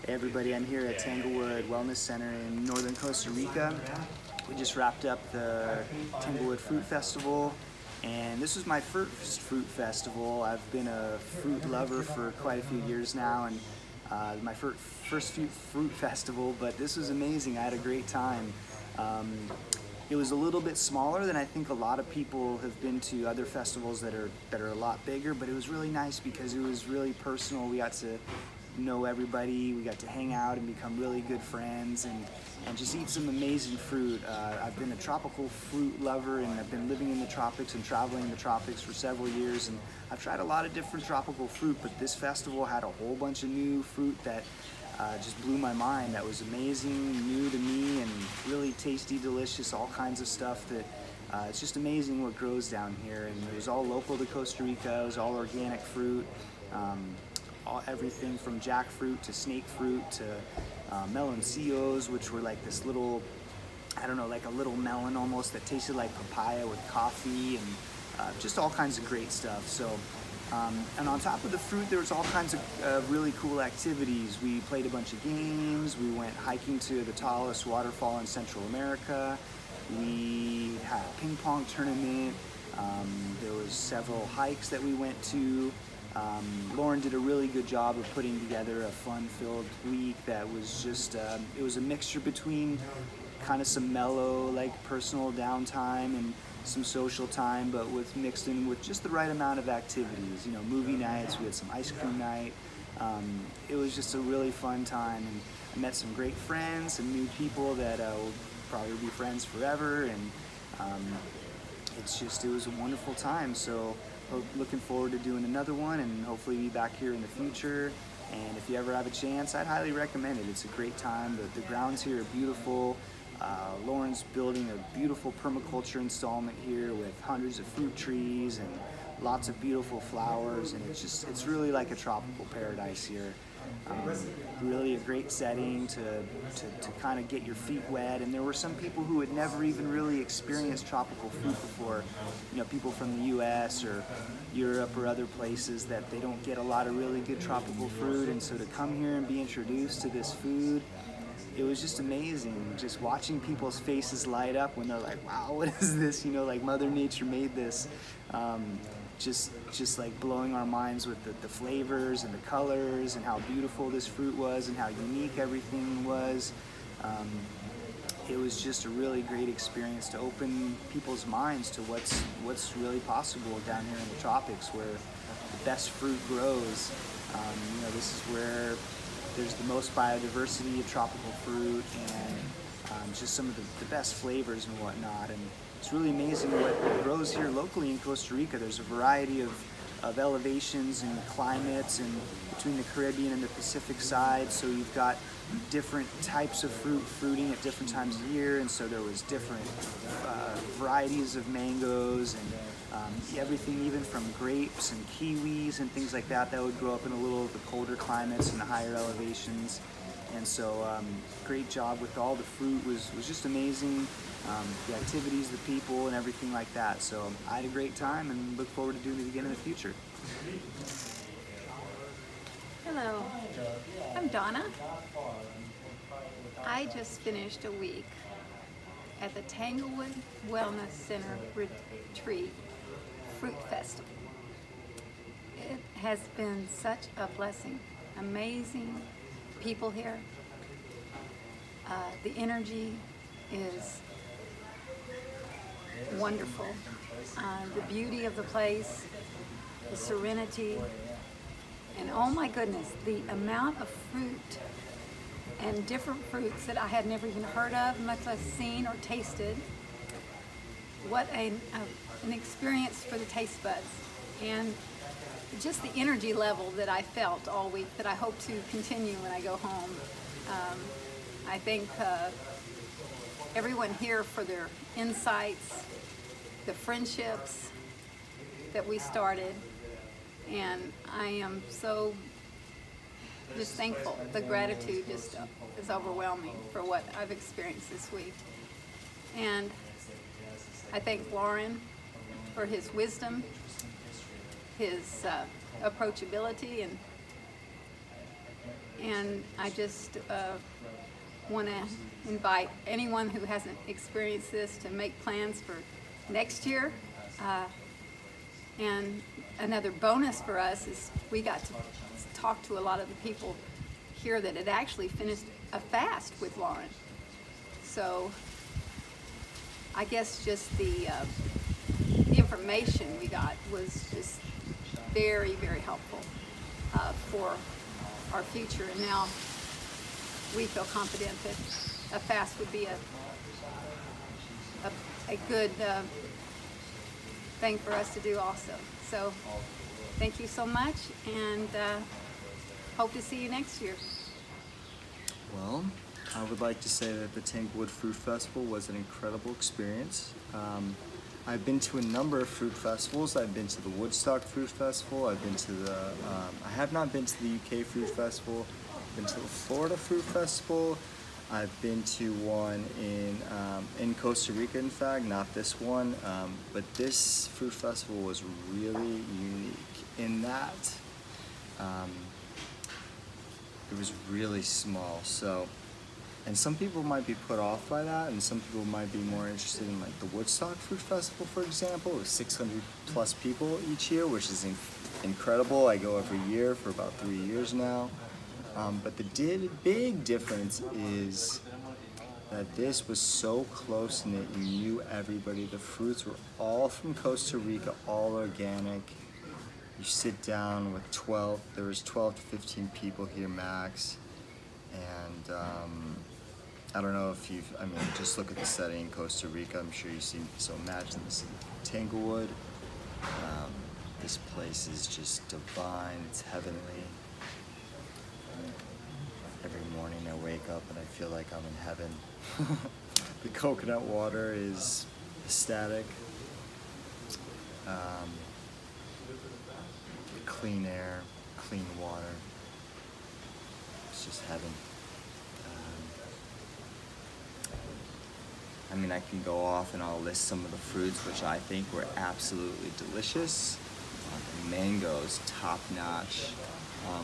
Hey everybody, I'm here at Tanglewood Wellness Center in northern Costa Rica. We just wrapped up the Tanglewood Fruit Festival, and this was my first fruit festival. I've been a fruit lover for quite a few years now, and my first fruit festival, but this was amazing. I had a great time. It was a little bit smaller than I think a lot of people have been to other festivals that are a lot bigger, but it was really nice because it was really personal. We got to know everybody, we got to hang out and become really good friends and just eat some amazing fruit. I've been a tropical fruit lover, and I've been living in the tropics and traveling in the tropics for several years, and I've tried a lot of different tropical fruit, but this festival had a whole bunch of new fruit that just blew my mind. That was amazing, new to me, and really tasty, delicious, all kinds of stuff that it's just amazing what grows down here. And it was all local to Costa Rica. It was all organic fruit. Everything from jackfruit to snake fruit to meloncillos, which were like this little, I don't know, like a little melon almost that tasted like papaya with coffee, and just all kinds of great stuff. So, and on top of the fruit, there was all kinds of really cool activities. We played a bunch of games. We went hiking to the tallest waterfall in Central America. We had a ping pong tournament. There was several hikes that we went to. Loren did a really good job of putting together a fun-filled week that was just, it was a mixture between kind of some mellow, like personal downtime and some social time, but mixed in with just the right amount of activities. You know, movie nights, we had some ice cream night. It was just a really fun time, and I met some great friends, some new people that will probably be friends forever, and it was a wonderful time. So looking forward to doing another one, and hopefully be back here in the future. And if you ever have a chance, I'd highly recommend it. It's a great time. The grounds here are beautiful. Loren's building a beautiful permaculture installment here with hundreds of fruit trees and lots of beautiful flowers, and it's really like a tropical paradise here. Really a great setting to kind of get your feet wet. And there were some people who had never even really experienced tropical fruit before. You know, people from the US or Europe or other places that they don't get a lot of really good tropical fruit, and so to come here and be introduced to this food, it was just amazing. Just watching people's faces light up when they're like, wow, what is this? You know, like Mother Nature made this. Just like blowing our minds with the flavors and the colors and how beautiful this fruit was and how unique everything was. It was just a really great experience to open people's minds to what's really possible down here in the tropics, where the best fruit grows. You know, this is where there's the most biodiversity of tropical fruit, and just some of the best flavors and whatnot. And it's really amazing what grows here locally in Costa Rica. There's a variety of elevations and climates, and between the Caribbean and the Pacific side, so you've got different types of fruiting at different times of year, and so there was different varieties of mangoes and everything, even from grapes and kiwis and things like that would grow up in a little of the colder climates and the higher elevations. And so great job with all the fruit, was just amazing. The activities, the people, and everything like that. So I had a great time and look forward to doing it again in the future. Hello, I'm Donna. I just finished a week at the Tanglewood Wellness Center Retreat Fruit Festival. It has been such a blessing. Amazing people here. The energy is wonderful. The beauty of the place, the serenity, and oh my goodness, the amount of fruit and different fruits that I had never even heard of, much less seen or tasted. What an experience for the taste buds, and just the energy level that I felt all week that I hope to continue when I go home. I thank everyone here for their insights, the friendships that we started, and I am so just thankful. The gratitude just is overwhelming for what I've experienced this week. And I thank Loren for his wisdom, his approachability, and I just want to invite anyone who hasn't experienced this to make plans for next year. And another bonus for us is we got to talk to a lot of the people here that had actually finished a fast with Loren. So I guess just the information we got was just very, very helpful for our future. And now we feel confident that a fast would be a good thing for us to do also. So thank you so much, and hope to see you next year. Well, I would like to say that the Tanglewood Fruit Festival was an incredible experience. I've been to a number of fruit festivals. I've been to the Woodstock Fruit Festival. I've been to the, I have not been to the UK Fruit Festival. I've been to the Florida Fruit Festival. I've been to one in Costa Rica, in fact, not this one, but this fruit festival was really unique in that it was really small. So, and some people might be put off by that, and some people might be more interested in like the Woodstock Fruit Festival, for example. It was 600 plus people each year, which is incredible. I go every year for about 3 years now. But the big difference is that this was so close-knit. You knew everybody. The fruits were all from Costa Rica, all organic. You sit down with 12, there was 12 to 15 people here max. And I don't know if you've, I mean, just look at the setting in Costa Rica. I'm sure you've seen, so imagine this in Tanglewood. This place is just divine, it's heavenly. Every morning I wake up and I feel like I'm in heaven. The coconut water is ecstatic. Clean air, clean water. It's just heaven. I mean, I can go off and I'll list some of the fruits which I think were absolutely delicious. The mangoes, top notch.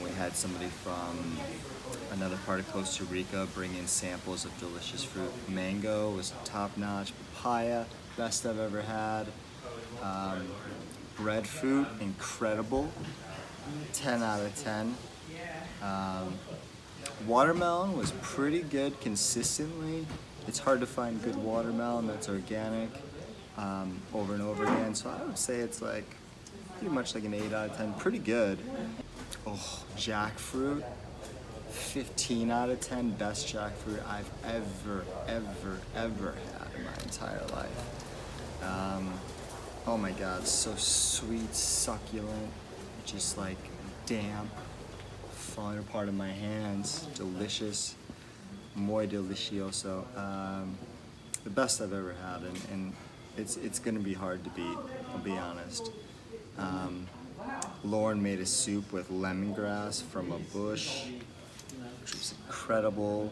We had somebody from another part of Costa Rica bring in samples of delicious fruit. Mango was top notch. Papaya, best I've ever had. Breadfruit, incredible. 10 out of 10. Watermelon was pretty good consistently. It's hard to find good watermelon that's organic over and over again. So I would say it's like pretty much like an 8 out of 10. Pretty good. Oh, jackfruit, 15 out of 10, best jackfruit I've ever had in my entire life. Oh my God, so sweet, succulent, just like damp, falling apart in my hands, delicious, muy delicioso. The best I've ever had, and it's gonna be hard to beat, I'll be honest. Loren made a soup with lemongrass from a bush, which was incredible. incredible.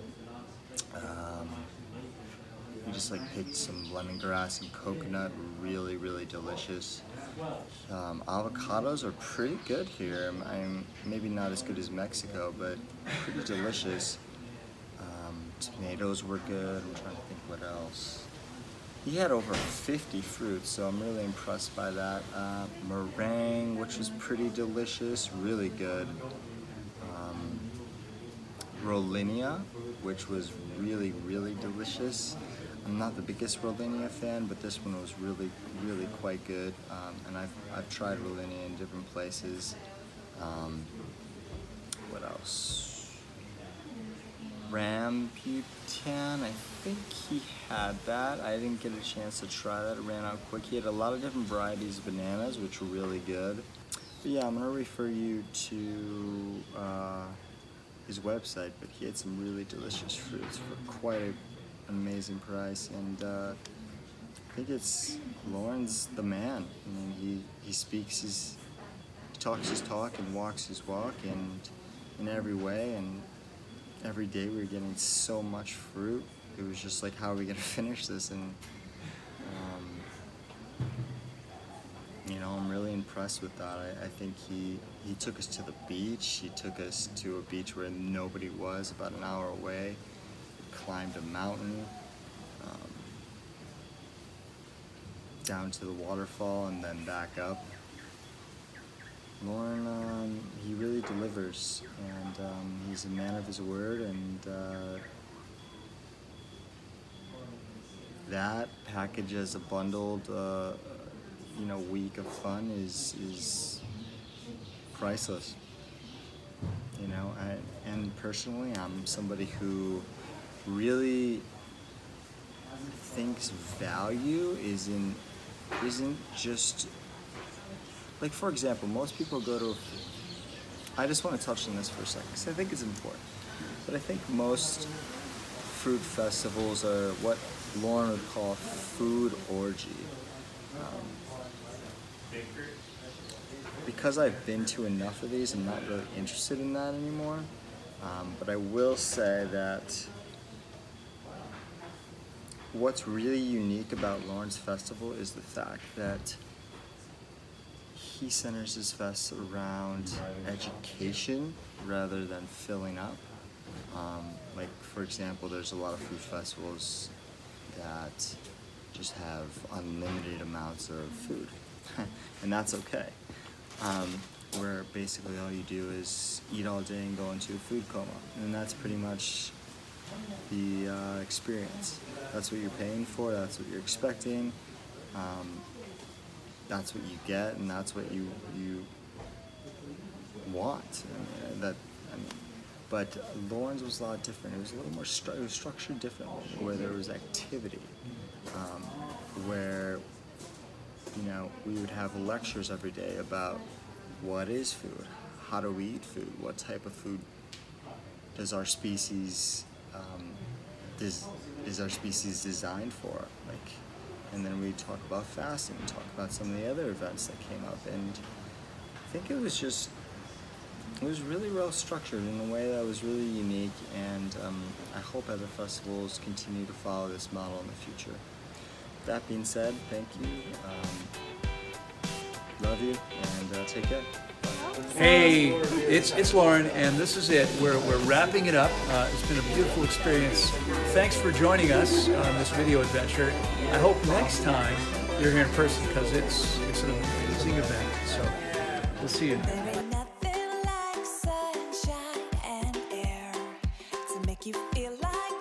We just like picked some lemongrass and coconut, really, really delicious. Avocados are pretty good here. I'm maybe not as good as Mexico, but pretty delicious. Tomatoes were good. I'm trying to think what else. He had over 50 fruits, so I'm really impressed by that. Meringue, which was pretty delicious, really good. Rollinia, which was really, really delicious. I'm not the biggest Rollinia fan, but this one was really, really quite good. And I've tried Rollinia in different places. What else? Rambutan, I think he had that. I didn't get a chance to try that. It ran out quick. He had a lot of different varieties of bananas, which were really good. But yeah, I'm gonna refer you to his website, but he had some really delicious fruits for quite an amazing price. And I think it's Loren's the man. I mean, he speaks he talks his talk and walks his walk, and in every way. And every day we were getting so much fruit. It was just like, how are we gonna finish this? And you know, I'm really impressed with that. I think he took us to the beach. He took us to a beach where nobody was, about an hour away. We climbed a mountain, down to the waterfall, and then back up. Loren, he really delivers, and he's a man of his word, and that package as a bundled you know, week of fun is priceless. You know, and personally, I'm somebody who really thinks value isn't just, like, for example, most people go to I just want to touch on this for a second because I think it's important. But I think most fruit festivals are what Loren would call a food orgy. Because I've been to enough of these, I'm not really interested in that anymore. But I will say that what's really unique about Loren's festival is the fact that he centers his fest around education rather than filling up. Like, for example, there's a lot of food festivals that just have unlimited amounts of food, and that's okay. Where basically all you do is eat all day and go into a food coma, and that's pretty much the experience. That's what you're paying for, that's what you're expecting, that's what you get, and that's what you want. But Loren's was a lot different. It was a little more it was structured differently, where there was activity, where, you know, we would have lectures every day about what is food, how do we eat food, what type of food does our species is our species designed for, like, and then we talk about fasting, talk about some of the other events that came up, and I think it was really well structured in a way that was really unique, and I hope other festivals continue to follow this model in the future. That being said, thank you, love you, and take care. Hey, it's Loren, and this is it. We're wrapping it up. It's been a beautiful experience. Thanks for joining us on this video adventure. I hope next time you're here in person, because it's an amazing event. So we'll see you. There ain't nothing like sunshine and air to make you feel like